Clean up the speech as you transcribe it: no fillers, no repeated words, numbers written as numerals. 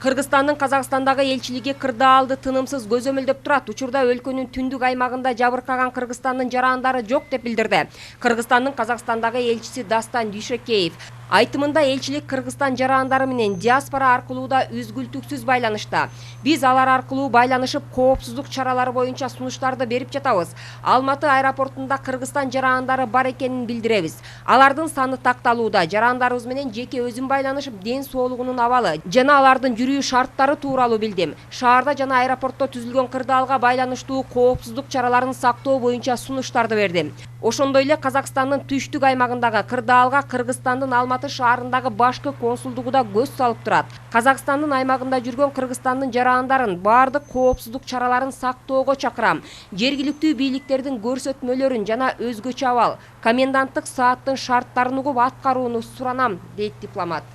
Кыргызстандын Казакстандагы элчилиги кырдаалды тынымсыз көзөмөлдөп турат. Учурда өлкөнүн түндүк аймагында жабыркаган Кыргызстандын жарандары жок деп билдирди. Кыргызстандын Казакстандагы элчиси Дастан Дүйшөкеев айтымында элчилик Кыргызстан жарандары менен диаспора аркылуу да үзгүлтүксүз байланышта. Биз алар аркылуу байланышып, коопсуздук чаралары боюнча сунуштарды берип жатабыз. Алматы аэропортунда Кыргызстан жарандары бар экенин билдиребиз. Алардын саны такталууда. Жарандарыбыз менен жеке өзүм байланышып, ден соолугунун абалы жана алардын жүрүү шарттары тууралуу билдим. Шаарда жана аэропортто түзүлгөн кырдаалга байланыштуу коопсуздук чараларын сактоо боюнча сунуштарды бердим. Ошондой эле Казакстандын түштүк аймагындагы кырдаалга Кыргызстандын Алматы шаарындагы башкы консулдугу да көз салып турат. Казакстандын аймагында жүргөн Кыргызстандын жарандарын баардык коопсуздук чараларын сактоого чакырам. Жергиликтүү бийликтердин көрсөтмөлөрүн жана өзгөчө абал, коменданттык сааттын шарттарын угуп аткарууну суранам, дейт дипломат.